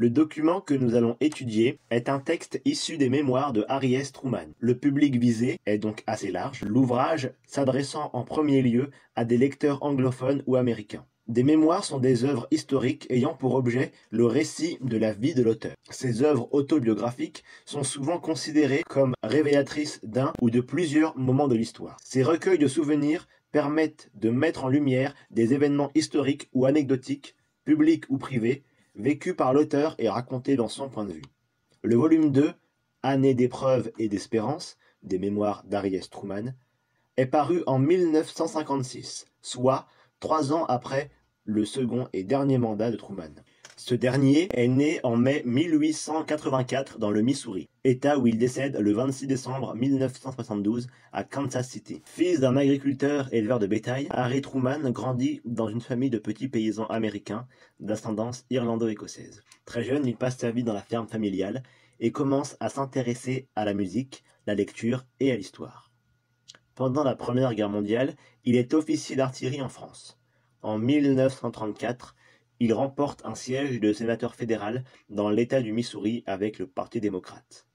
Le document que nous allons étudier est un texte issu des mémoires de Harry S. Truman. Le public visé est donc assez large, l'ouvrage s'adressant en premier lieu à des lecteurs anglophones ou américains. Des mémoires sont des œuvres historiques ayant pour objet le récit de la vie de l'auteur. Ces œuvres autobiographiques sont souvent considérées comme révélatrices d'un ou de plusieurs moments de l'histoire. Ces recueils de souvenirs permettent de mettre en lumière des événements historiques ou anecdotiques, publics ou privés, vécus par l'auteur et racontés dans son point de vue. Le volume 2, Années d'épreuves et d'espérance, des mémoires d'Harry S. Truman, est paru en 1956, soit 3 ans après le second et dernier mandat de Truman. Ce dernier est né en mai 1884 dans le Missouri, état où il décède le 26 décembre 1972 à Kansas City. Fils d'un agriculteur éleveur de bétail, Harry Truman grandit dans une famille de petits paysans américains d'ascendance irlando-écossaise. Très jeune, il passe sa vie dans la ferme familiale et commence à s'intéresser à la musique, la lecture et à l'histoire. Pendant la Première Guerre mondiale, il est officier d'artillerie en France. En 1934, il remporte un siège de sénateur fédéral dans l'État du Missouri avec le Parti démocrate.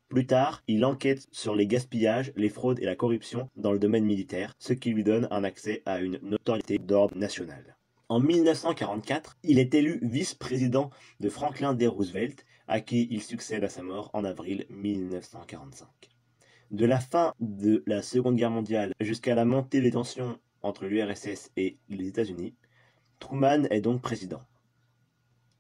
Plus tard, il enquête sur les gaspillages, les fraudes et la corruption dans le domaine militaire, ce qui lui donne un accès à une notoriété d'ordre national. En 1944, il est élu vice-président de Franklin D. Roosevelt, à qui il succède à sa mort en avril 1945. De la fin de la Seconde Guerre mondiale jusqu'à la montée des tensions entre l'URSS et les États-Unis, Truman est donc président.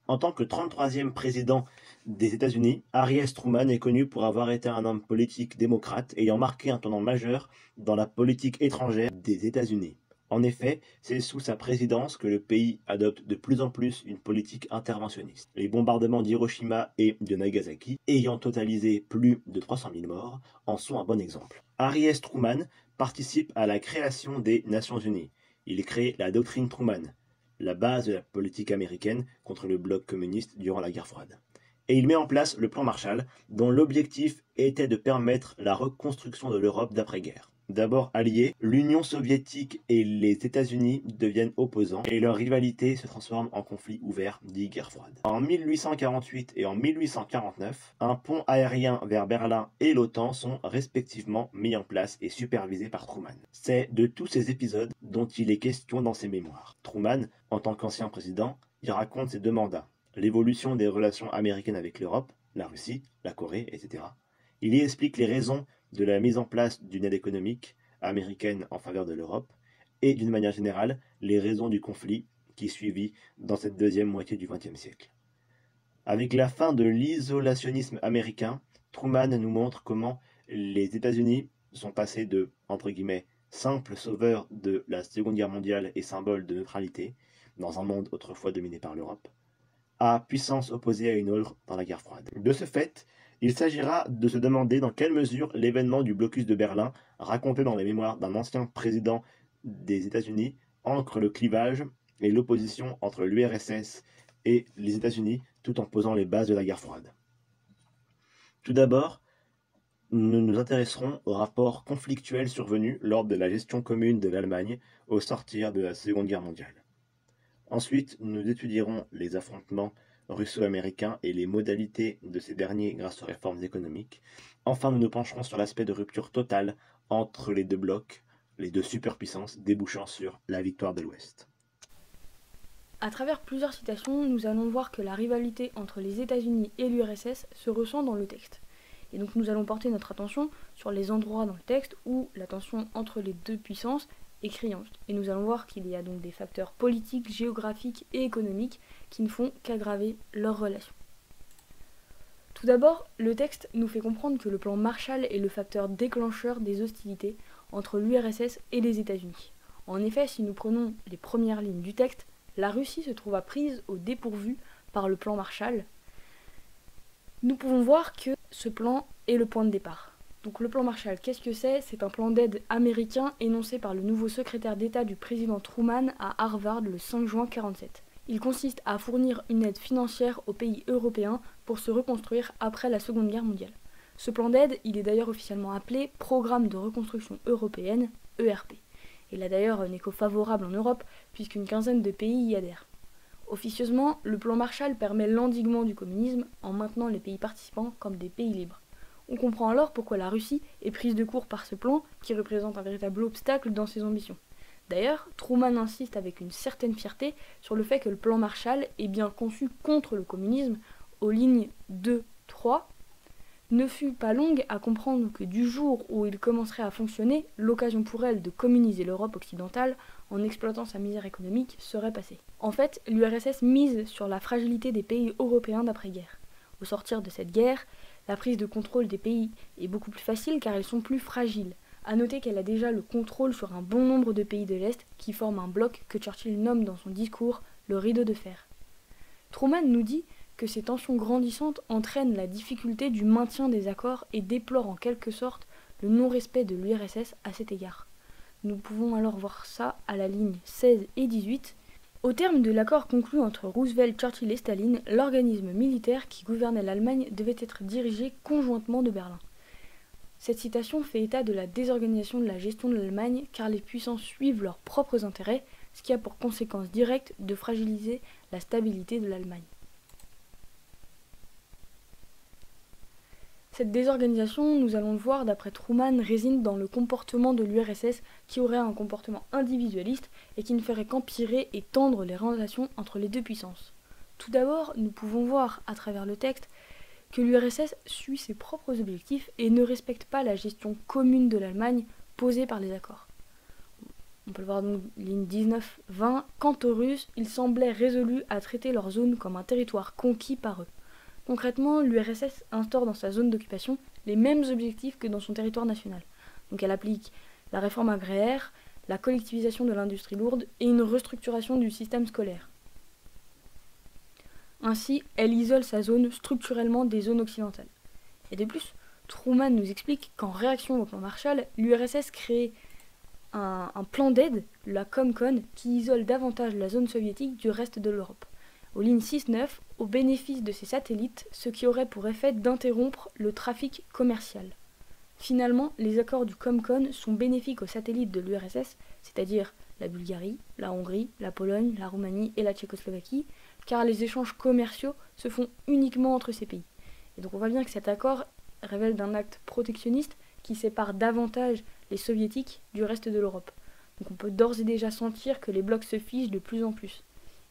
En tant que 33e président des États-Unis, Harry S. Truman est connu pour avoir été un homme politique démocrate ayant marqué un tournant majeur dans la politique étrangère des États-Unis. En effet, c'est sous sa présidence que le pays adopte de plus en plus une politique interventionniste. Les bombardements d'Hiroshima et de Nagasaki, ayant totalisé plus de 300 000 morts, en sont un bon exemple. Harry S. Truman participe à la création des Nations Unies. Il crée la doctrine Truman, la base de la politique américaine contre le bloc communiste durant la guerre froide. Et il met en place le plan Marshall, dont l'objectif était de permettre la reconstruction de l'Europe d'après-guerre. D'abord alliés, l'Union soviétique et les États-Unis deviennent opposants et leur rivalité se transforme en conflit ouvert dit guerre froide. En 1848 et en 1849, un pont aérien vers Berlin et l'OTAN sont respectivement mis en place et supervisés par Truman. C'est de tous ces épisodes dont il est question dans ses mémoires. Truman, en tant qu'ancien président, il raconte ses 2 mandats, l'évolution des relations américaines avec l'Europe, la Russie, la Corée, etc. Il y explique les raisons de la mise en place d'une aide économique américaine en faveur de l'Europe et, d'une manière générale, les raisons du conflit qui suivit dans cette deuxième moitié du XXe siècle. Avec la fin de l'isolationnisme américain, Truman nous montre comment les États-Unis sont passés de, entre guillemets, simples sauveurs de la Seconde Guerre mondiale et symbole de neutralité, dans un monde autrefois dominé par l'Europe, à puissance opposée à une autre dans la guerre froide. De ce fait, il s'agira de se demander dans quelle mesure l'événement du blocus de Berlin, raconté dans les mémoires d'un ancien président des États-Unis, ancre le clivage et l'opposition entre l'URSS et les États-Unis, tout en posant les bases de la guerre froide. Tout d'abord, nous nous intéresserons au rapport conflictuel survenu lors de la gestion commune de l'Allemagne au sortir de la Seconde Guerre mondiale. Ensuite, nous étudierons les affrontements russo-américains et les modalités de ces derniers grâce aux réformes économiques. Enfin, nous nous pencherons sur l'aspect de rupture totale entre les 2 blocs, les 2 superpuissances, débouchant sur la victoire de l'Ouest. À travers plusieurs citations, nous allons voir que la rivalité entre les États-Unis et l'URSS se ressent dans le texte. Et donc nous allons porter notre attention sur les endroits dans le texte où la tension entre les 2 puissances est criante. Et nous allons voir qu'il y a donc des facteurs politiques, géographiques et économiques qui ne font qu'aggraver leurs relations. Tout d'abord, le texte nous fait comprendre que le plan Marshall est le facteur déclencheur des hostilités entre l'URSS et les États-Unis. En effet, si nous prenons les premières lignes du texte, la Russie se trouva prise au dépourvu par le plan Marshall. Nous pouvons voir que ce plan est le point de départ. Donc le plan Marshall, qu'est-ce que c'est ? C'est un plan d'aide américain énoncé par le nouveau secrétaire d'État du président Truman à Harvard le 5 juin 1947. Il consiste à fournir une aide financière aux pays européens pour se reconstruire après la Seconde Guerre mondiale. Ce plan d'aide, il est d'ailleurs officiellement appelé Programme de reconstruction européenne, ERP. Il a d'ailleurs un écho favorable en Europe puisqu'une quinzaine de pays y adhèrent. Officieusement, le plan Marshall permet l'endiguement du communisme en maintenant les pays participants comme des pays libres. On comprend alors pourquoi la Russie est prise de court par ce plan qui représente un véritable obstacle dans ses ambitions. D'ailleurs, Truman insiste avec une certaine fierté sur le fait que le plan Marshall est bien conçu contre le communisme aux lignes 2, 3, ne fut pas longue à comprendre que du jour où il commencerait à fonctionner, l'occasion pour elle de communiser l'Europe occidentale en exploitant sa misère économique serait passée. En fait, l'URSS mise sur la fragilité des pays européens d'après-guerre. Au sortir de cette guerre, la prise de contrôle des pays est beaucoup plus facile car ils sont plus fragiles. A noter qu'elle a déjà le contrôle sur un bon nombre de pays de l'Est qui forment un bloc que Churchill nomme dans son discours le rideau de fer. Truman nous dit que ces tensions grandissantes entraînent la difficulté du maintien des accords et déplore en quelque sorte le non-respect de l'URSS à cet égard. Nous pouvons alors voir ça à la ligne 16 et 18. Au terme de l'accord conclu entre Roosevelt, Churchill et Staline, l'organisme militaire qui gouvernait l'Allemagne devait être dirigé conjointement de Berlin. Cette citation fait état de la désorganisation de la gestion de l'Allemagne car les puissances suivent leurs propres intérêts, ce qui a pour conséquence directe de fragiliser la stabilité de l'Allemagne. Cette désorganisation, nous allons le voir d'après Truman, réside dans le comportement de l'URSS qui aurait un comportement individualiste et qui ne ferait qu'empirer et tendre les relations entre les deux puissances. Tout d'abord, nous pouvons voir à travers le texte que l'URSS suit ses propres objectifs et ne respecte pas la gestion commune de l'Allemagne posée par les accords. On peut le voir dans ligne 19-20. Quant aux Russes, ils semblaient résolus à traiter leur zone comme un territoire conquis par eux. Concrètement, l'URSS instaure dans sa zone d'occupation les mêmes objectifs que dans son territoire national. Donc elle applique la réforme agraire, la collectivisation de l'industrie lourde et une restructuration du système scolaire. Ainsi, elle isole sa zone structurellement des zones occidentales. Et de plus, Truman nous explique qu'en réaction au plan Marshall, l'URSS crée un plan d'aide, la Comcon, qui isole davantage la zone soviétique du reste de l'Europe. Aux lignes 6-9, au bénéfice de ces satellites, ce qui aurait pour effet d'interrompre le trafic commercial. Finalement, les accords du Comcon sont bénéfiques aux satellites de l'URSS, c'est-à-dire la Bulgarie, la Hongrie, la Pologne, la Roumanie et la Tchécoslovaquie, car les échanges commerciaux se font uniquement entre ces pays. Et donc on voit bien que cet accord révèle d'un acte protectionniste qui sépare davantage les soviétiques du reste de l'Europe. Donc on peut d'ores et déjà sentir que les blocs se figent de plus en plus.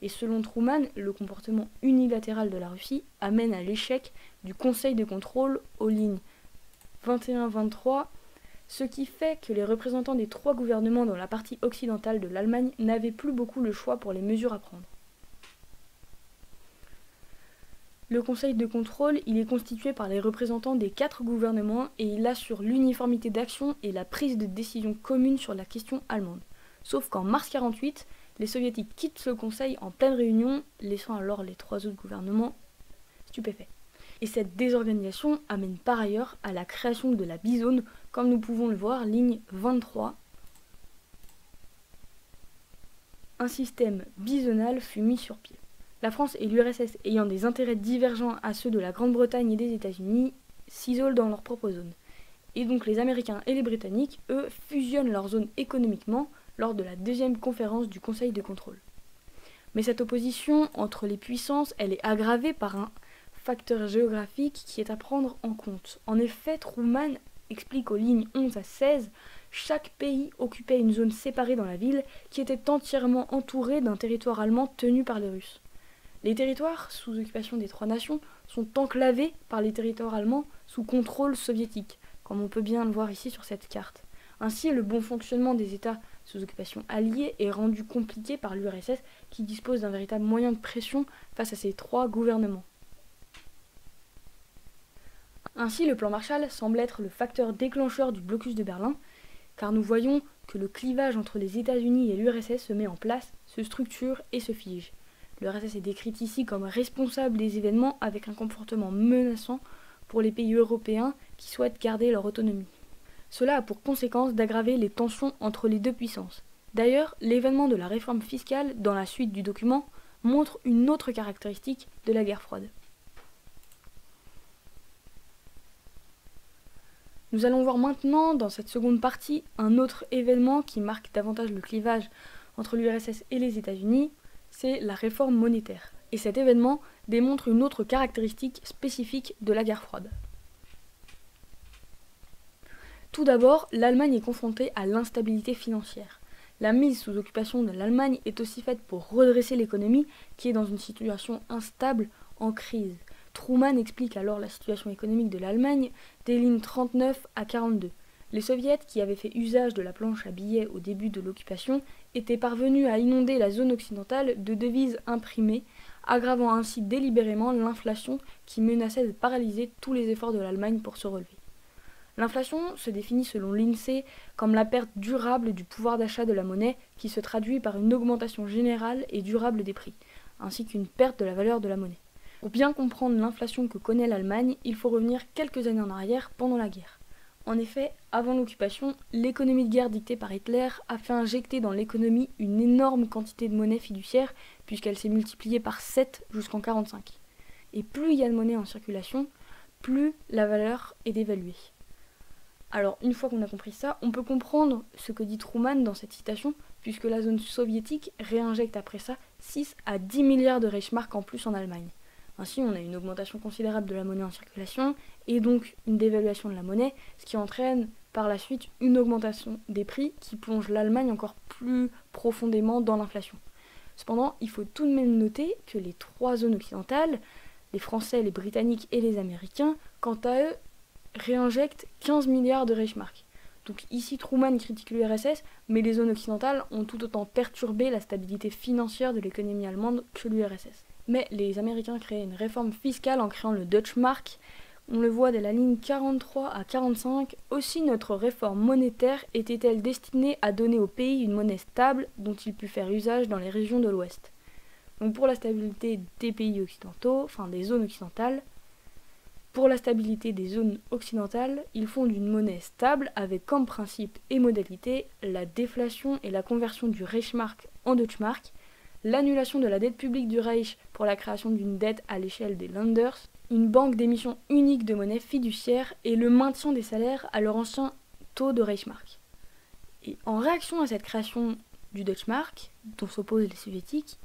Et selon Truman, le comportement unilatéral de la Russie amène à l'échec du Conseil de contrôle aux lignes 21-23, ce qui fait que les représentants des trois gouvernements dans la partie occidentale de l'Allemagne n'avaient plus beaucoup le choix pour les mesures à prendre. Le Conseil de contrôle, il est constitué par les représentants des quatre gouvernements et il assure l'uniformité d'action et la prise de décision commune sur la question allemande. Sauf qu'en mars 1948, les soviétiques quittent ce conseil en pleine réunion, laissant alors les trois autres gouvernements stupéfaits. Et cette désorganisation amène par ailleurs à la création de la bizone, comme nous pouvons le voir, ligne 23. Un système bizonal fut mis sur pied. La France et l'URSS, ayant des intérêts divergents à ceux de la Grande-Bretagne et des États-Unis, s'isolent dans leur propre zone. Et donc les Américains et les Britanniques, eux, fusionnent leur zone économiquement lors de la deuxième conférence du Conseil de contrôle. Mais cette opposition entre les puissances, elle est aggravée par un facteur géographique qui est à prendre en compte. En effet, Truman explique aux lignes 11 à 16, chaque pays occupait une zone séparée dans la ville qui était entièrement entourée d'un territoire allemand tenu par les Russes. Les territoires sous occupation des trois nations sont enclavés par les territoires allemands sous contrôle soviétique, comme on peut bien le voir ici sur cette carte. Ainsi, le bon fonctionnement des États sous occupation alliée est rendu compliqué par l'URSS qui dispose d'un véritable moyen de pression face à ces trois gouvernements. Ainsi, le plan Marshall semble être le facteur déclencheur du blocus de Berlin, car nous voyons que le clivage entre les États-Unis et l'URSS se met en place, se structure et se fige. L'URSS est décrite ici comme responsable des événements avec un comportement menaçant pour les pays européens qui souhaitent garder leur autonomie. Cela a pour conséquence d'aggraver les tensions entre les deux puissances. D'ailleurs, l'événement de la réforme fiscale, dans la suite du document, montre une autre caractéristique de la guerre froide. Nous allons voir maintenant, dans cette seconde partie, un autre événement qui marque davantage le clivage entre l'URSS et les États-Unis, c'est la réforme monétaire. Et cet événement démontre une autre caractéristique spécifique de la guerre froide. Tout d'abord, l'Allemagne est confrontée à l'instabilité financière. La mise sous occupation de l'Allemagne est aussi faite pour redresser l'économie qui est dans une situation instable, en crise. Truman explique alors la situation économique de l'Allemagne des lignes 39 à 42. Les soviets, qui avaient fait usage de la planche à billets au début de l'occupation, étaient parvenus à inonder la zone occidentale de devises imprimées, aggravant ainsi délibérément l'inflation qui menaçait de paralyser tous les efforts de l'Allemagne pour se relever. L'inflation se définit selon l'INSEE comme la perte durable du pouvoir d'achat de la monnaie qui se traduit par une augmentation générale et durable des prix, ainsi qu'une perte de la valeur de la monnaie. Pour bien comprendre l'inflation que connaît l'Allemagne, il faut revenir quelques années en arrière pendant la guerre. En effet, avant l'occupation, l'économie de guerre dictée par Hitler a fait injecter dans l'économie une énorme quantité de monnaie fiduciaire puisqu'elle s'est multipliée par 7 jusqu'en 1945. Et plus il y a de monnaie en circulation, plus la valeur est dévaluée. Alors, une fois qu'on a compris ça, on peut comprendre ce que dit Truman dans cette citation, puisque la zone soviétique réinjecte après ça 6 à 10 milliards de Reichsmark en plus en Allemagne. Ainsi, on a une augmentation considérable de la monnaie en circulation, et donc une dévaluation de la monnaie, ce qui entraîne par la suite une augmentation des prix qui plonge l'Allemagne encore plus profondément dans l'inflation. Cependant, il faut tout de même noter que les trois zones occidentales, les Français, les Britanniques et les Américains, quant à eux, réinjectent 15 milliards de Reichsmark. Donc ici, Truman critique l'URSS, mais les zones occidentales ont tout autant perturbé la stabilité financière de l'économie allemande que l'URSS. Mais les Américains créent une réforme fiscale en créant le Deutsche Mark. On le voit dès la ligne 43 à 45. Aussi, notre réforme monétaire était-elle destinée à donner au pays une monnaie stable dont il put faire usage dans les régions de l'Ouest. Donc pour la stabilité des pays occidentaux, enfin des zones occidentales, pour la stabilité des zones occidentales, ils font une monnaie stable avec comme principe et modalité la déflation et la conversion du Reichsmark en Deutschmark, l'annulation de la dette publique du Reich pour la création d'une dette à l'échelle des Länders, une banque d'émission unique de monnaie fiduciaire et le maintien des salaires à leur ancien taux de Reichsmark. Et en réaction à cette création du Deutschmark, dont s'opposent les soviétiques,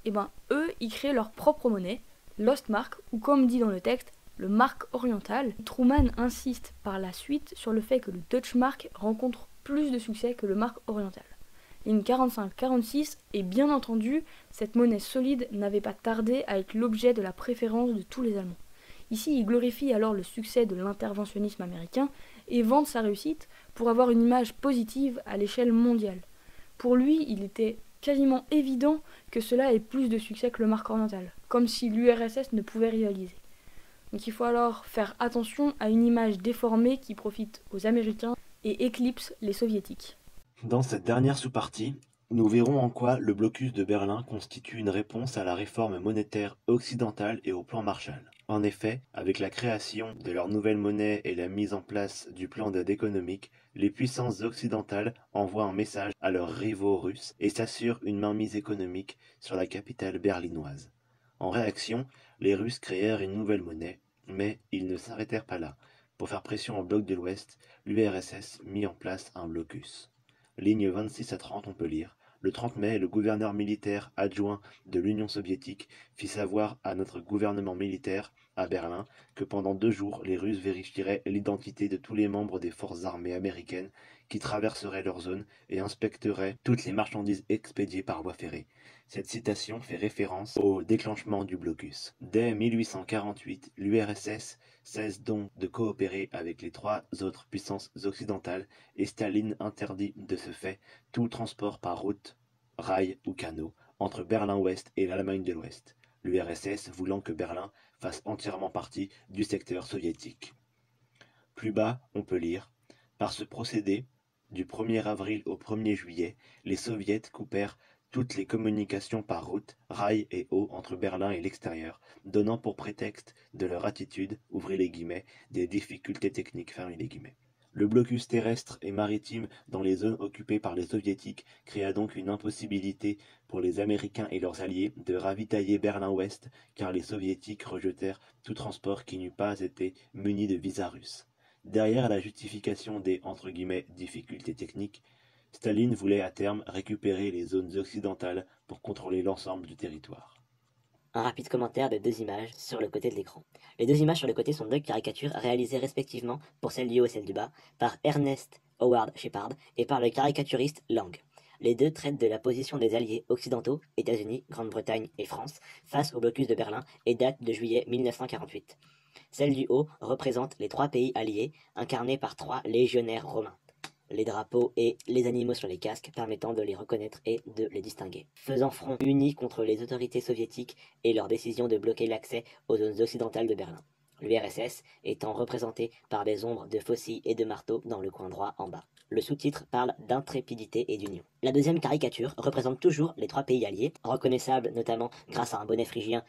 eux, ils créent leur propre monnaie, l'Ostmark, ou comme dit dans le texte, le mark oriental. Truman insiste par la suite sur le fait que le Deutschmark rencontre plus de succès que le mark oriental. Ligne 45-46, et bien entendu, cette monnaie solide n'avait pas tardé à être l'objet de la préférence de tous les Allemands. Ici, il glorifie alors le succès de l'interventionnisme américain et vante sa réussite pour avoir une image positive à l'échelle mondiale. Pour lui, il était quasiment évident que cela ait plus de succès que le mark oriental, comme si l'URSS ne pouvait rivaliser. Donc il faut alors faire attention à une image déformée qui profite aux Américains et éclipse les Soviétiques. Dans cette dernière sous-partie, nous verrons en quoi le blocus de Berlin constitue une réponse à la réforme monétaire occidentale et au plan Marshall. En effet, avec la création de leur nouvelle monnaie et la mise en place du plan d'aide économique, les puissances occidentales envoient un message à leurs rivaux russes et s'assurent une mainmise économique sur la capitale berlinoise. En réaction, les Russes créèrent une nouvelle monnaie, mais ils ne s'arrêtèrent pas là. Pour faire pression au bloc de l'Ouest, l'URSS mit en place un blocus. Ligne 26 à 30, on peut lire. Le 30 mai, le gouverneur militaire adjoint de l'Union soviétique fit savoir à notre gouvernement militaire, à Berlin, que pendant 2 jours, les Russes vérifieraient l'identité de tous les membres des forces armées américaines qui traverseraient leur zone et inspecteraient toutes les marchandises expédiées par voie ferrée. Cette citation fait référence au déclenchement du blocus. Dès 1848, l'URSS cesse donc de coopérer avec les 3 autres puissances occidentales et Staline interdit de ce fait tout transport par route, rail ou canot entre Berlin-Ouest et l'Allemagne de l'Ouest, l'URSS voulant que Berlin fasse entièrement partie du secteur soviétique. Plus bas, on peut lire « Par ce procédé, du 1er avril au 1er juillet, les soviets coupèrent toutes les communications par route, rail et eau entre Berlin et l'extérieur, donnant pour prétexte de leur attitude, ouvrez les guillemets, des difficultés techniques, fermez les guillemets. Le blocus terrestre et maritime dans les zones occupées par les soviétiques créa donc une impossibilité pour les Américains et leurs alliés de ravitailler Berlin-Ouest, car les soviétiques rejetèrent tout transport qui n'eût pas été muni de visa russe. Derrière la justification des « difficultés techniques », Staline voulait à terme récupérer les zones occidentales pour contrôler l'ensemble du territoire. Un rapide commentaire de deux images sur le côté de l'écran. Les deux images sur le côté sont deux caricatures réalisées respectivement, pour celle du haut et celle du bas, par Ernest Howard Shepard et par le caricaturiste Lang. Les deux traitent de la position des alliés occidentaux, États-Unis, Grande-Bretagne et France, face au blocus de Berlin et date de juillet 1948. Celle du haut représente les trois pays alliés, incarnés par trois légionnaires romains. Les drapeaux et les animaux sur les casques permettant de les reconnaître et de les distinguer. Faisant front uni contre les autorités soviétiques et leur décision de bloquer l'accès aux zones occidentales de Berlin. L'URSS étant représenté par des ombres de faucilles et de marteaux dans le coin droit en bas. Le sous-titre parle d'intrépidité et d'union. La deuxième caricature représente toujours les trois pays alliés, reconnaissables notamment grâce à un bonnet phrygien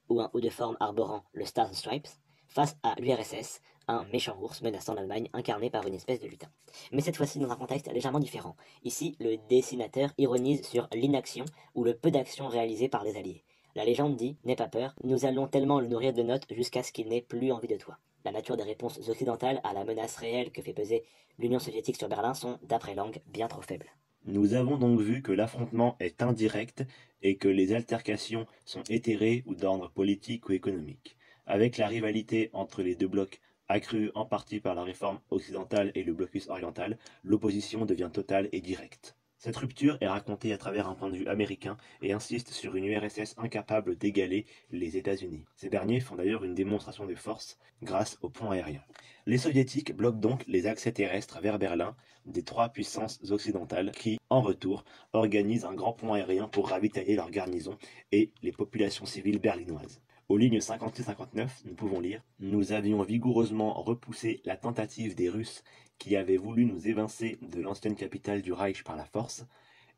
ou un haut de forme arborant le Stars and Stripes, face à l'URSS, un méchant ours menaçant l'Allemagne incarné par une espèce de lutin. Mais cette fois-ci dans un contexte légèrement différent. Ici, le dessinateur ironise sur l'inaction ou le peu d'action réalisé par les Alliés. La légende dit « N'aie pas peur, nous allons tellement le nourrir de notes jusqu'à ce qu'il n'ait plus envie de toi ». La nature des réponses occidentales à la menace réelle que fait peser l'Union soviétique sur Berlin sont, d'après Lang, bien trop faibles. Nous avons donc vu que l'affrontement est indirect et que les altercations sont éthérées ou d'ordre politique ou économique. Avec la rivalité entre les deux blocs accrue en partie par la réforme occidentale et le blocus oriental, l'opposition devient totale et directe. Cette rupture est racontée à travers un point de vue américain et insiste sur une URSS incapable d'égaler les États-Unis. Ces derniers font d'ailleurs une démonstration de force grâce au pont aérien. Les soviétiques bloquent donc les accès terrestres vers Berlin des trois puissances occidentales qui, en retour, organisent un grand pont aérien pour ravitailler leurs garnisons et les populations civiles berlinoises. Aux lignes 56-59, nous pouvons lire « Nous avions vigoureusement repoussé la tentative des Russes qui avaient voulu nous évincer de l'ancienne capitale du Reich par la force,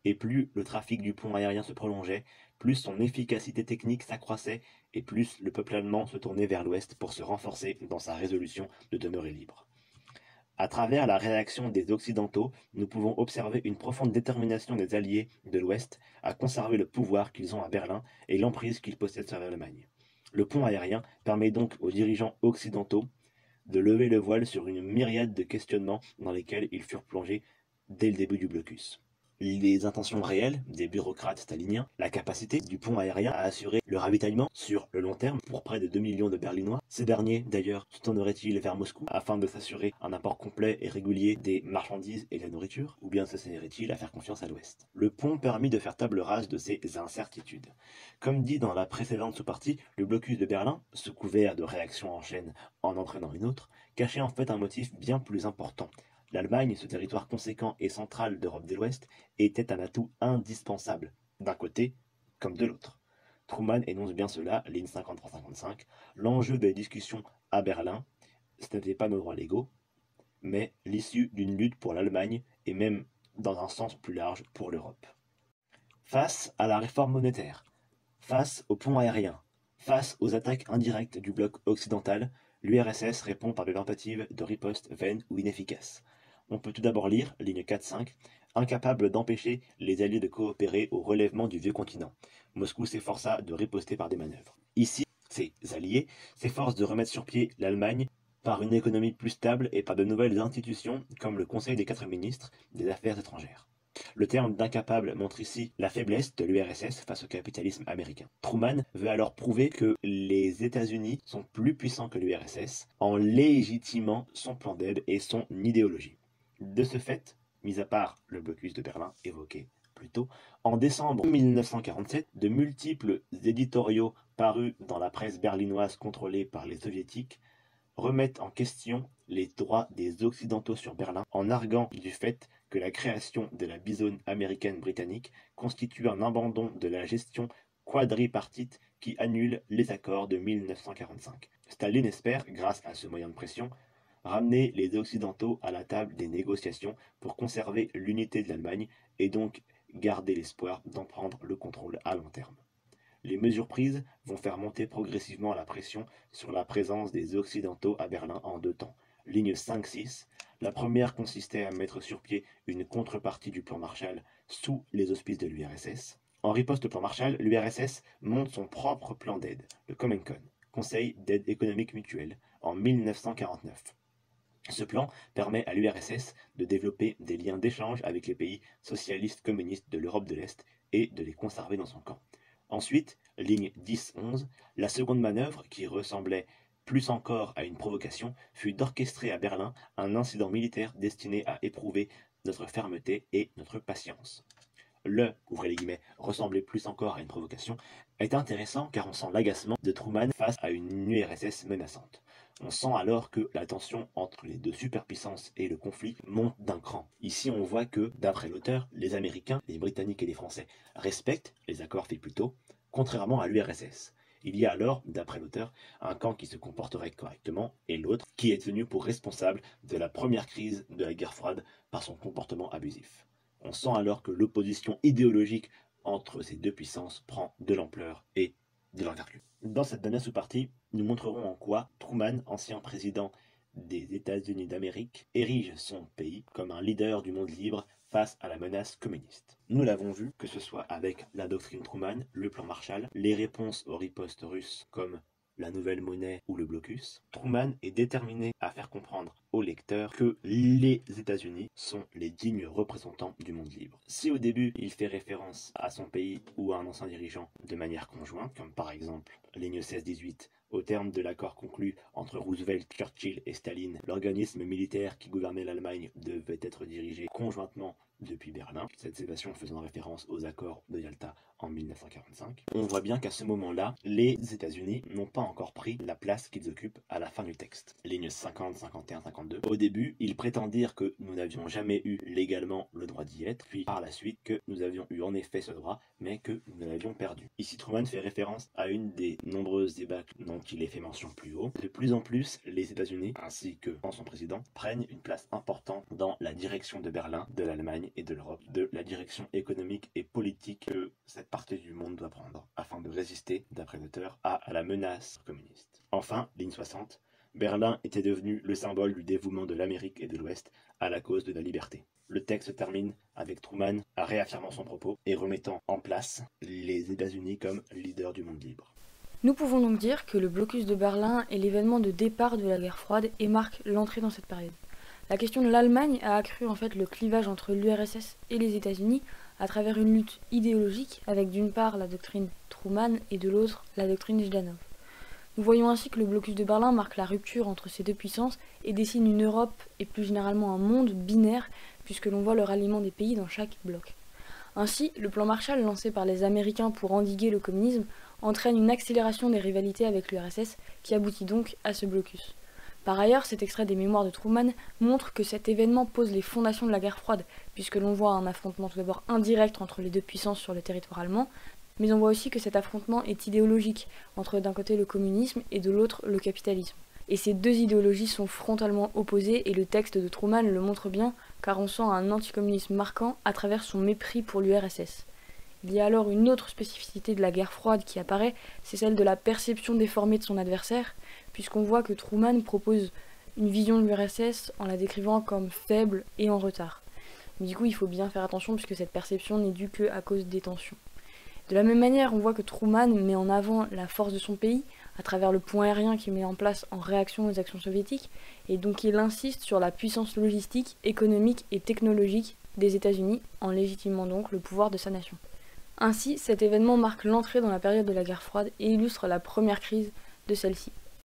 et plus le trafic du pont aérien se prolongeait, plus son efficacité technique s'accroissait, et plus le peuple allemand se tournait vers l'ouest pour se renforcer dans sa résolution de demeurer libre. » À travers la réaction des Occidentaux, nous pouvons observer une profonde détermination des Alliés de l'Ouest à conserver le pouvoir qu'ils ont à Berlin et l'emprise qu'ils possèdent sur l'Allemagne. Le pont aérien permet donc aux dirigeants occidentaux de lever le voile sur une myriade de questionnements dans lesquels ils furent plongés dès le début du blocus. Les intentions réelles des bureaucrates staliniens, la capacité du pont aérien à assurer le ravitaillement sur le long terme pour près de 2 millions de Berlinois. Ces derniers, d'ailleurs, se tourneraient-ils vers Moscou afin de s'assurer un apport complet et régulier des marchandises et de la nourriture, ou bien s'essayeraient-ils à faire confiance à l'Ouest? Le pont permit de faire table rase de ces incertitudes. Comme dit dans la précédente sous-partie, le blocus de Berlin, sous couvert de réactions en chaîne en entraînant une autre, cachait en fait un motif bien plus important. L'Allemagne, ce territoire conséquent et central d'Europe de l'Ouest, était un atout indispensable, d'un côté comme de l'autre. Truman énonce bien cela, ligne 53-55. L'enjeu des discussions à Berlin, ce n'était pas nos droits légaux, mais l'issue d'une lutte pour l'Allemagne et même, dans un sens plus large, pour l'Europe. Face à la réforme monétaire, face au pont aérien, face aux attaques indirectes du bloc occidental, l'URSS répond par des tentatives de riposte vaines ou inefficaces. On peut tout d'abord lire, ligne 4-5, incapable d'empêcher les Alliés de coopérer au relèvement du vieux continent. Moscou s'efforça de riposter par des manœuvres. Ici, ces Alliés s'efforcent de remettre sur pied l'Allemagne par une économie plus stable et par de nouvelles institutions comme le Conseil des 4 ministres des Affaires étrangères. Le terme d'incapable montre ici la faiblesse de l'URSS face au capitalisme américain. Truman veut alors prouver que les États-Unis sont plus puissants que l'URSS en légitimant son plan d'aide et son idéologie. De ce fait, mis à part le blocus de Berlin évoqué plus tôt, en décembre 1947, de multiples éditoriaux parus dans la presse berlinoise contrôlée par les soviétiques remettent en question les droits des Occidentaux sur Berlin en arguant du fait que la création de la bizone américaine-britannique constitue un abandon de la gestion quadripartite qui annule les accords de 1945. Staline espère, grâce à ce moyen de pression, ramener les Occidentaux à la table des négociations pour conserver l'unité de l'Allemagne et donc garder l'espoir d'en prendre le contrôle à long terme. Les mesures prises vont faire monter progressivement la pression sur la présence des Occidentaux à Berlin en 2 temps. Ligne 5-6, la première consistait à mettre sur pied une contrepartie du plan Marshall sous les auspices de l'URSS. En riposte au plan Marshall, l'URSS monte son propre plan d'aide, le Comenkon, Conseil d'aide économique mutuelle, en 1949. Ce plan permet à l'URSS de développer des liens d'échange avec les pays socialistes communistes de l'Europe de l'Est et de les conserver dans son camp. Ensuite, ligne 10-11, la seconde manœuvre, qui ressemblait plus encore à une provocation, fut d'orchestrer à Berlin un incident militaire destiné à éprouver notre fermeté et notre patience. Le, ouvrez les guillemets, ressemblait plus encore à une provocation, est intéressant car on sent l'agacement de Truman face à une URSS menaçante. On sent alors que la tension entre les deux superpuissances et le conflit monte d'un cran. Ici on voit que, d'après l'auteur, les Américains, les Britanniques et les Français respectent les accords faits plus tôt, contrairement à l'URSS. Il y a alors, d'après l'auteur, un camp qui se comporterait correctement et l'autre qui est tenu pour responsable de la première crise de la guerre froide par son comportement abusif. On sent alors que l'opposition idéologique entre ces deux puissances prend de l'ampleur et de l'envergure. Dans cette dernière sous-partie, nous montrerons en quoi Truman, ancien président des États-Unis d'Amérique, érige son pays comme un leader du monde libre face à la menace communiste. Nous l'avons vu, que ce soit avec la doctrine Truman, le plan Marshall, les réponses aux ripostes russes comme la nouvelle monnaie ou le blocus, Truman est déterminé à faire comprendre au lecteur que les États-Unis sont les dignes représentants du monde libre. Si au début il fait référence à son pays ou à un ancien dirigeant de manière conjointe, comme par exemple ligne 16-18, au terme de l'accord conclu entre Roosevelt, Churchill et Staline, l'organisme militaire qui gouvernait l'Allemagne devait être dirigé conjointement depuis Berlin, cette citation faisant référence aux accords de Yalta en 1945. On voit bien qu'à ce moment-là, les États-Unis n'ont pas encore pris la place qu'ils occupent à la fin du texte. Lignes 50, 51, 52. Au début, ils prétendent dire que nous n'avions jamais eu légalement le droit d'y être, puis par la suite que nous avions eu en effet ce droit, mais que nous l'avions perdu. Ici, Truman fait référence à une des nombreuses débâcles dont il est fait mention plus haut. De plus en plus, les États-Unis, ainsi que son président, prennent une place importante dans la direction de Berlin, de l'Allemagne et de l'Europe, de la direction économique et politique que cette partie du monde doit prendre, afin de résister, d'après l'auteur, à la menace communiste. Enfin, ligne 60, Berlin était devenu le symbole du dévouement de l'Amérique et de l'Ouest à la cause de la liberté. Le texte termine avec Truman réaffirmant son propos et remettant en place les États-Unis comme leader du monde libre. Nous pouvons donc dire que le blocus de Berlin est l'événement de départ de la guerre froide et marque l'entrée dans cette période. La question de l'Allemagne a accru en fait le clivage entre l'URSS et les États-Unis à travers une lutte idéologique avec d'une part la doctrine Truman et de l'autre la doctrine Jdanov. Nous voyons ainsi que le blocus de Berlin marque la rupture entre ces deux puissances et dessine une Europe et plus généralement un monde binaire puisque l'on voit le ralliement des pays dans chaque bloc. Ainsi, le plan Marshall lancé par les Américains pour endiguer le communisme entraîne une accélération des rivalités avec l'URSS qui aboutit donc à ce blocus. Par ailleurs, cet extrait des mémoires de Truman montre que cet événement pose les fondations de la guerre froide, puisque l'on voit un affrontement tout d'abord indirect entre les deux puissances sur le territoire allemand, mais on voit aussi que cet affrontement est idéologique, entre d'un côté le communisme et de l'autre le capitalisme. Et ces deux idéologies sont frontalement opposées et le texte de Truman le montre bien, car on sent un anticommunisme marquant à travers son mépris pour l'URSS. Il y a alors une autre spécificité de la guerre froide qui apparaît, c'est celle de la perception déformée de son adversaire, puisqu'on voit que Truman propose une vision de l'URSS en la décrivant comme faible et en retard. Mais du coup, il faut bien faire attention puisque cette perception n'est due qu'à cause des tensions. De la même manière, on voit que Truman met en avant la force de son pays à travers le pont aérien qu'il met en place en réaction aux actions soviétiques, et donc il insiste sur la puissance logistique, économique et technologique des États-Unis en légitimant donc le pouvoir de sa nation. Ainsi, cet événement marque l'entrée dans la période de la guerre froide et illustre la première crise de celle-ci.